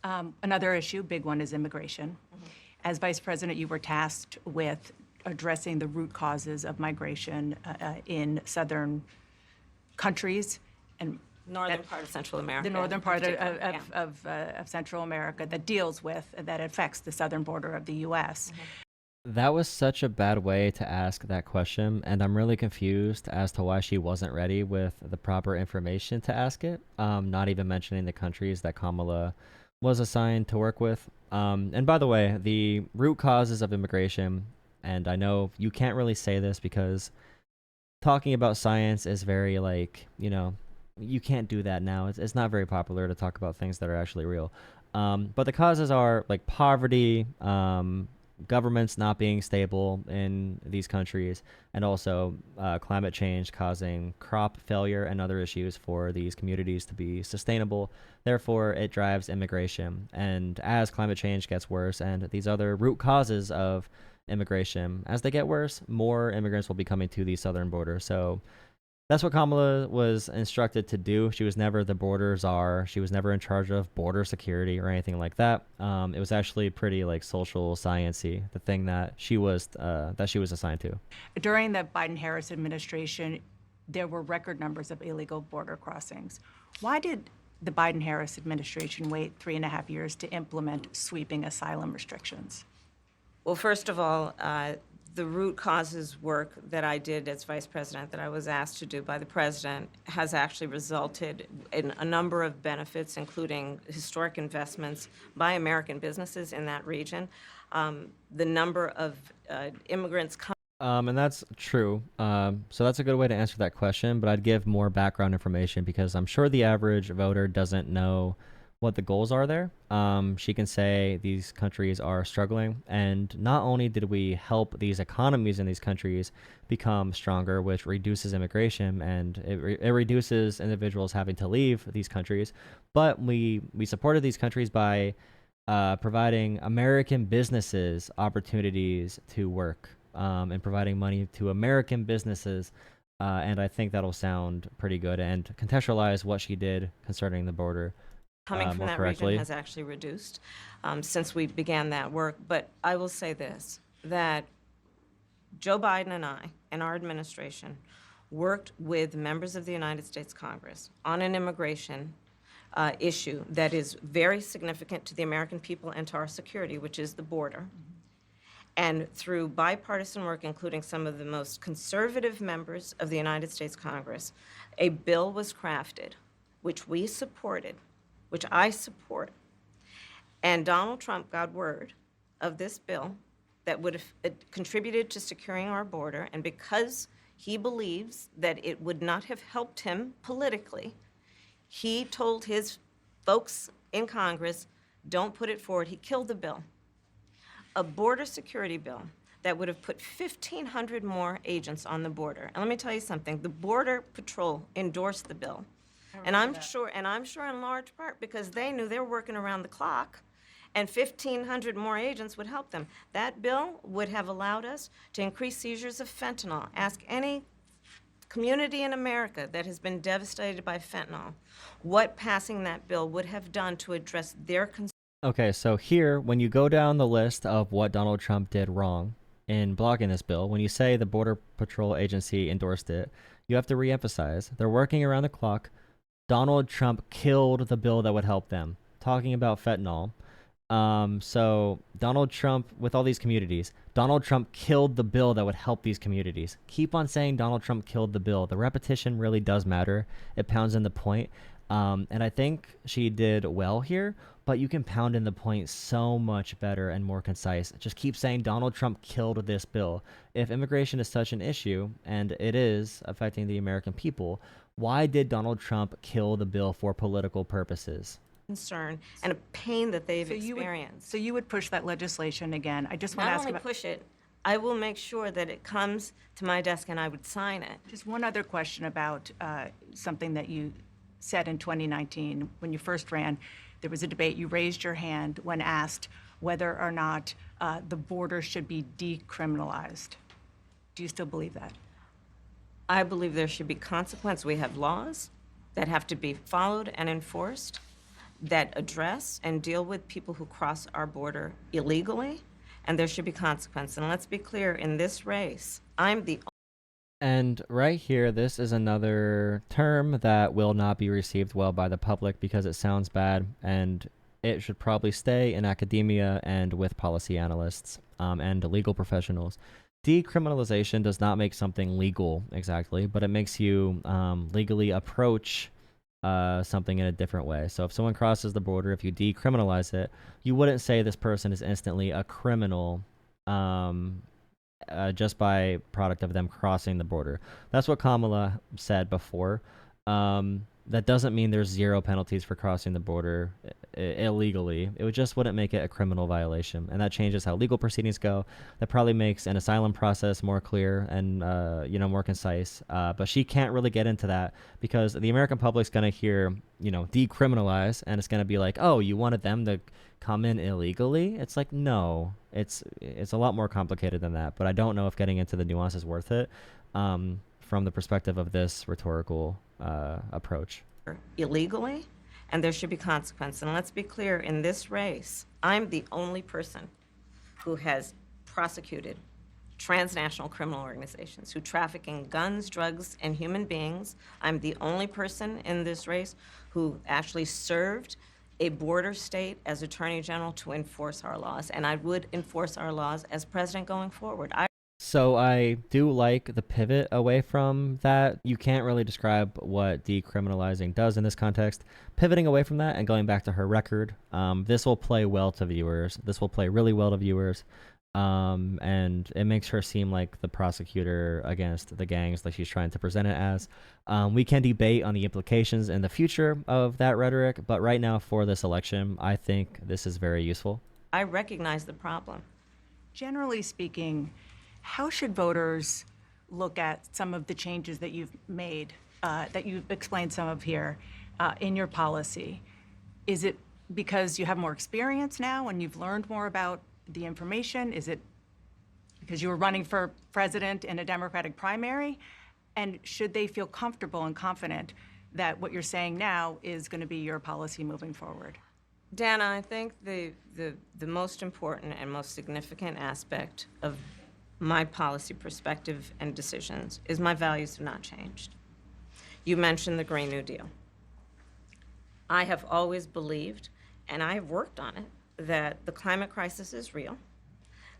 Another issue, big one, is immigration. As Vice President, you were tasked with addressing the root causes of migration in southern countries and Northern part of Central America. the northern part Yeah. of Central America that affects the southern border of the U.S. That was such a bad way to ask that question, and I'm really confused as to why she wasn't ready with the proper information to ask it, not even mentioning the countries that Kamala was assigned to work with. And by the way, the root causes of immigration, and I know you can't really say this because talking about science is very you can't do that now. It's not very popular to talk about things that are actually real. But the causes are like poverty, governments not being stable in these countries, and also climate change causing crop failure and other issues for these communities to be sustainable. Therefore, it drives immigration. And as climate change gets worse and these other root causes of immigration, as they get worse, more immigrants will be coming to the southern border. So that's what Kamala was instructed to do. She was never the border czar. She was never in charge of border security or anything like that. It was actually pretty social science-y, the thing that she was assigned to. During the Biden-Harris administration, there were record numbers of illegal border crossings. Why did the Biden-Harris administration wait 3.5 years to implement sweeping asylum restrictions? Well, first of all, the root causes work that I did as vice president, that I was asked to do by the president, has actually resulted in a number of benefits, including historic investments by American businesses in that region. The number of immigrants and that's true. So that's a good way to answer that question, but I'd give more background information because I'm sure the average voter doesn't know what the goals are there. She can say these countries are struggling, and not only did we help these economies in these countries become stronger, which reduces immigration and it reduces individuals having to leave these countries, but we supported these countries by providing American businesses opportunities to work and providing money to American businesses. And I think that'll sound pretty good and contextualize what she did concerning the border. coming from that correctly. region has actually reduced since we began that work. But I will say this, that Joe Biden and I and our administration worked with members of the United States Congress on an immigration issue that is very significant to the American people and to our security, which is the border. And through bipartisan work, including some of the most conservative members of the United States Congress, a bill was crafted, which we supported, which I support. And Donald Trump got word of this bill that would have contributed to securing our border, and because he believes that it would not have helped him politically, he told his folks in Congress, don't put it forward. He killed the bill. A border security bill that would have put 1,500 more agents on the border. And let me tell you something, the Border Patrol endorsed the bill. And I'm sure in large part because they knew they were working around the clock, and 1,500 more agents would help them. That bill would have allowed us to increase seizures of fentanyl. Ask any community in America that has been devastated by fentanyl what passing that bill would have done to address their concerns. Okay, so here, when you go down the list of what Donald Trump did wrong in blocking this bill, when you say the Border Patrol Agency endorsed it, you have to reemphasize they're working around the clock. Donald Trump killed the bill that would help them. Talking about fentanyl. So Donald Trump, with all these communities, Donald Trump killed the bill that would help these communities. Keep on saying Donald Trump killed the bill. The repetition really does matter. It pounds in the point. And I think she did well here, but you can pound in the point so much better and more concise. Just keep saying Donald Trump killed this bill. If immigration is such an issue, and it is affecting the American people, why did Donald Trump kill the bill for political purposes? Concern and a pain that they've experienced. So you would push that legislation again. I just want to Not ask only about push it, I will make sure that it comes to my desk and I would sign it. just one other question about something that you said in 2019 when you first ran. There was a debate. You raised your hand when asked whether or not the border should be decriminalized. Do you still believe that? I believe there should be consequence. We have laws that have to be followed and enforced. that address and deal with people who cross our border illegally, and there should be consequence. And let's be clear, in this race, I'm the And right here, this is another term that will not be received well by the public because it sounds bad, and it should probably stay in academia and with policy analysts and legal professionals. Decriminalization does not make something legal exactly, but it makes you legally approach something in a different way. So if someone crosses the border, if you decriminalize it, you wouldn't say this person is instantly a criminal just by product of them crossing the border. That's what Kamala said before. That doesn't mean there's zero penalties for crossing the border illegally. It just wouldn't make it a criminal violation, and that changes how legal proceedings go. That probably makes an asylum process more clear and more concise. But she can't really get into that because the American public's gonna hear decriminalize, and it's gonna be like, oh, you wanted them to come in illegally? It's like, no, it's a lot more complicated than that. But I don't know if getting into the nuance is worth it from the perspective of this rhetorical approach. illegally, and there should be consequence. And let's be clear, in this race, I'm the only person who has prosecuted transnational criminal organizations who traffic in guns, drugs, and human beings. I'm the only person in this race who actually served a border state as Attorney General to enforce our laws, and I would enforce our laws as president going forward. So I do like the pivot away from that. You can't really describe what decriminalizing does in this context. Pivoting away from that and going back to her record, this will play well to viewers. This will play really well to viewers. And it makes her seem like the prosecutor against the gangs, like she's trying to present it as. We can debate on the implications in the future of that rhetoric, but right now for this election, I think this is very useful. I recognize the problem. Generally speaking, how should voters look at some of the changes that you've made, that you've explained some of here in your policy? Is it because you have more experience now and you've learned more about the information? Is it because you were running for president in a Democratic primary? And should they feel comfortable and confident that what you're saying now is going to be your policy moving forward? Dana, I think the most important and most significant aspect of my policy perspective and decisions is my values have not changed. You mentioned the Green New Deal. I have always believed, and I have worked on it, that the climate crisis is real,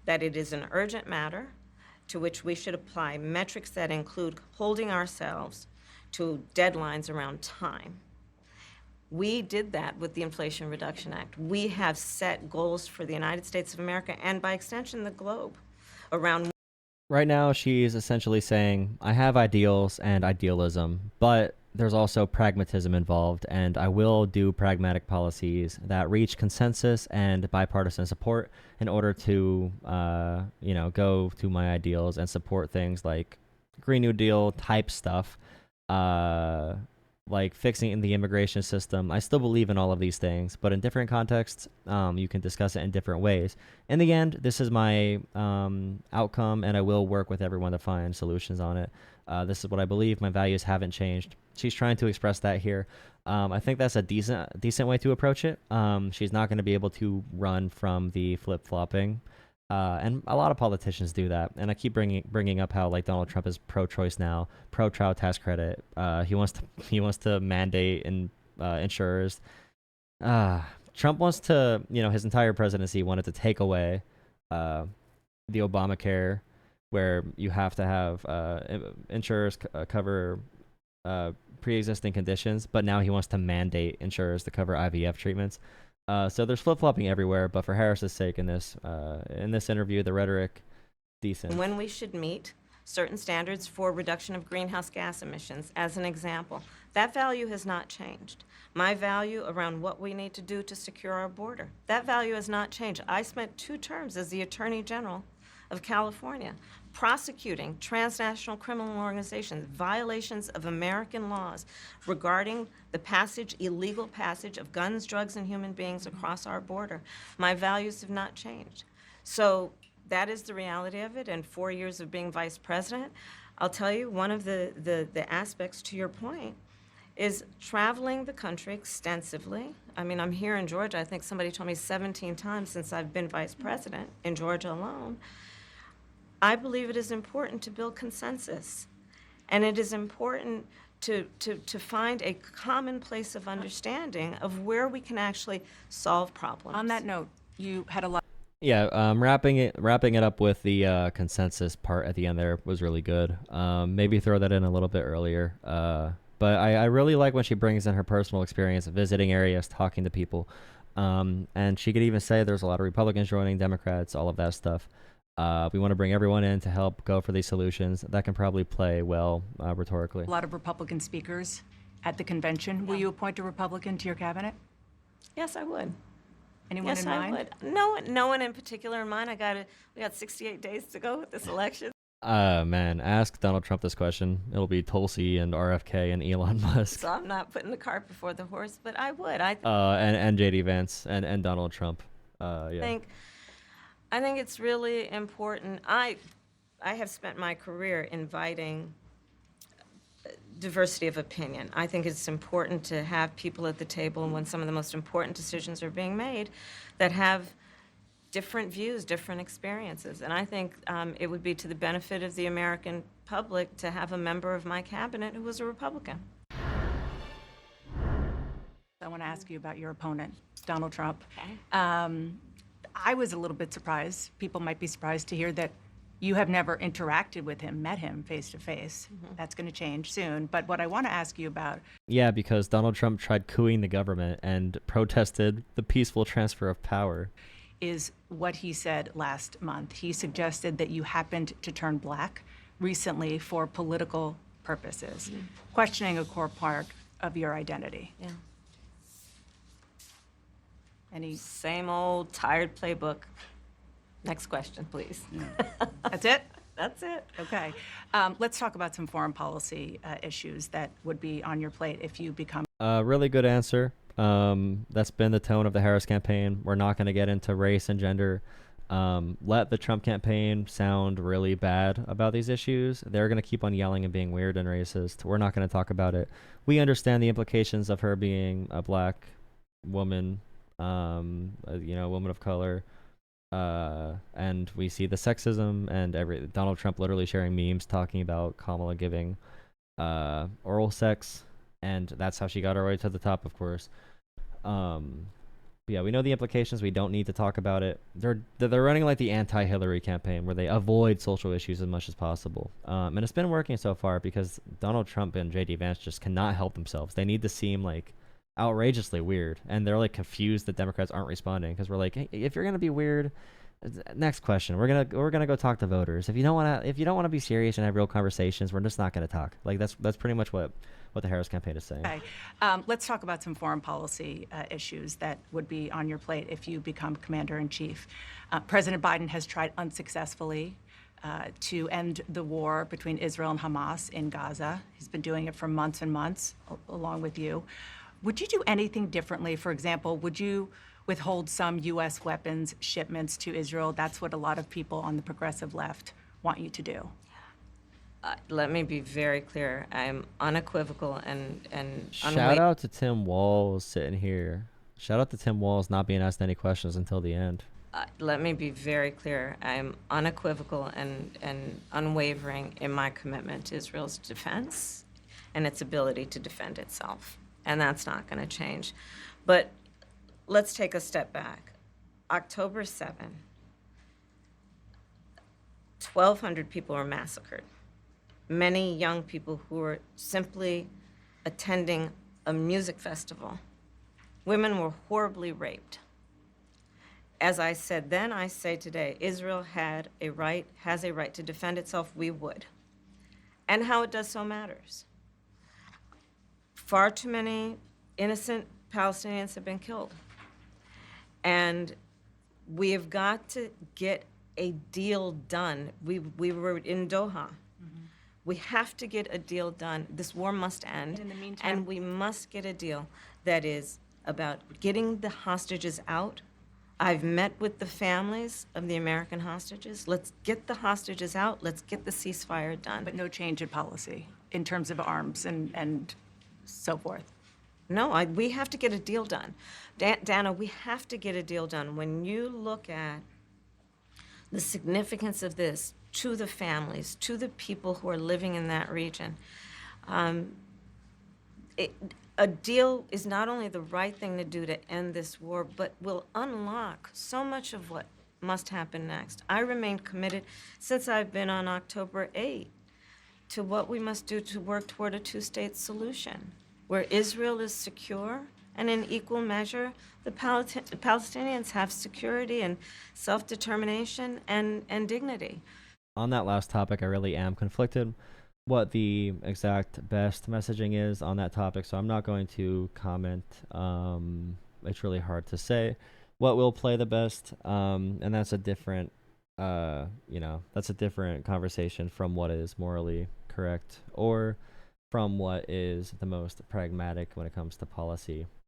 that it is an urgent matter to which we should apply metrics that include holding ourselves to deadlines around time. We did that with the Inflation Reduction Act. We have set goals for the United States of America and by extension the globe around. Right now, she's essentially saying, I have ideals and idealism, but there's also pragmatism involved, and I will do pragmatic policies that reach consensus and bipartisan support in order to, go to my ideals and support things like Green New Deal type stuff, like fixing the immigration system. I still believe in all of these things, but in different contexts, you can discuss it in different ways. In the end, this is my outcome, and I will work with everyone to find solutions on it. This is what I believe. My values haven't changed. She's trying to express that here. I think that's a decent way to approach it. She's not going to be able to run from the flip-flopping. And a lot of politicians do that. And I keep bringing up how like Donald Trump is pro-choice now, pro-child tax credit. He wants to mandate insurers. Trump wants to, his entire presidency wanted to take away the Obamacare, where you have to have insurers cover pre-existing conditions, but now he wants to mandate insurers to cover IVF treatments. So there's flip-flopping everywhere, but for Harris's sake in this interview, the rhetoric, decent. When we should meet certain standards for reduction of greenhouse gas emissions, as an example, that value has not changed. My value around what we need to do to secure our border, that value has not changed. I spent 2 terms as the Attorney General of California prosecuting transnational criminal organizations, violations of American laws regarding the illegal passage of guns, drugs, and human beings across our border. My values have not changed. So that is the reality of it. And 4 years of being vice president, I'll tell you, one of the aspects to your point is traveling the country extensively. I mean, I'm here in Georgia. I think somebody told me 17 times since I've been vice president in Georgia alone. I believe it is important to build consensus. And it is important to find a common place of understanding of where we can actually solve problems. On that note, you had a lot. Yeah, wrapping it up with the consensus part at the end there was really good. Maybe throw that in a little bit earlier. But I really like when she brings in her personal experience of visiting areas, talking to people. And she could even say there's a lot of Republicans joining, Democrats, all of that stuff. We want to bring everyone in to help go for these solutions. That can probably play well rhetorically. A lot of Republican speakers at the convention. Will you appoint a Republican to your cabinet? Yes, I would. Anyone Yes, in mind? I would. No one in particular in mind. We got 68 days to go with this election. Man, ask Donald Trump this question. It'll be Tulsi and RFK and Elon Musk. So I'm not putting the cart before the horse, but I would. And JD Vance and Donald Trump. Yeah. I think it's really important. I have spent my career inviting diversity of opinion. I think it's important to have people at the table when some of the most important decisions are being made that have different views, different experiences. And I think it would be to the benefit of the American public to have a member of my cabinet who was a Republican. I want to ask you about your opponent, Donald Trump. Okay. I was a little bit surprised. People might be surprised to hear that you have never interacted with him, met him face to face. That's going to change soon. But what I want to ask you about. Yeah, because Donald Trump tried cooing the government and protested the peaceful transfer of power. Is what he said last month. He suggested that you happened to turn black recently for political purposes, questioning a core part of your identity. Yeah. Any? Same old tired playbook. Next question, please. That's it? That's it. Okay. Let's talk about some foreign policy issues that would be on your plate if you become. Really good answer. That's been the tone of the Harris campaign. We're not going to get into race and gender. Let the Trump campaign sound really bad about these issues. They're going to keep on yelling and being weird and racist. We're not going to talk about it. We understand the implications of her being a black woman, woman of color. And we see the sexism and Donald Trump literally sharing memes talking about Kamala giving oral sex, and that's how she got her way to the top, of course. But yeah, we know the implications. We don't need to talk about it. They're running like the anti-Hillary campaign, where they avoid social issues as much as possible. And it's been working so far because Donald Trump and JD Vance just cannot help themselves. They need to seem like outrageously weird, and they're like confused that Democrats aren't responding because we're like, hey, if you're gonna be weird, next question. We're gonna go talk to voters. If you don't want to be serious and have real conversations, we're just not gonna talk. Like that's pretty much what the Harris campaign is saying. Okay. Let's talk about some foreign policy issues that would be on your plate if you become commander-in-chief. President Biden has tried unsuccessfully to end the war between Israel and Hamas in Gaza. He's been doing it for months and months, along with you. Would you do anything differently? For example, would you withhold some U.S. weapons shipments to Israel? That's what a lot of people on the progressive left want you to do. Let me be very clear. I'm unequivocal and Shout out to Tim Walz sitting here. Shout out to Tim Walz not being asked any questions until the end. Let me be very clear. I'm unequivocal and unwavering in my commitment to Israel's defense and its ability to defend itself. And that's not going to change. But let's take a step back. October 7, 1,200 people were massacred. Many young people who were simply attending a music festival. Women were horribly raped. As I said then, I say today, Israel has a right to defend itself. We would. And how it does so matters. Far too many innocent Palestinians have been killed. And we have got to get a deal done. We were in Doha. We have to get a deal done. This war must end. And in the meantime, and we must get a deal that is about getting the hostages out. I've met with the families of the American hostages. Let's get the hostages out. Let's get the ceasefire done. but no change in policy in terms of arms and so forth. No, we have to get a deal done. Dana, we have to get a deal done. When you look at the significance of this to the families, to the people who are living in that region, a deal is not only the right thing to do to end this war, but will unlock so much of what must happen next. I remain committed since I've been on October 8 to what we must do to work toward a two-state solution, where Israel is secure and in equal measure, the Palestinians have security and self-determination and dignity. On that last topic, I really am conflicted what the exact best messaging is on that topic, so I'm not going to comment. It's really hard to say what will play the best, and that's a different that's a different conversation from what is morally correct or from what is the most pragmatic when it comes to policy.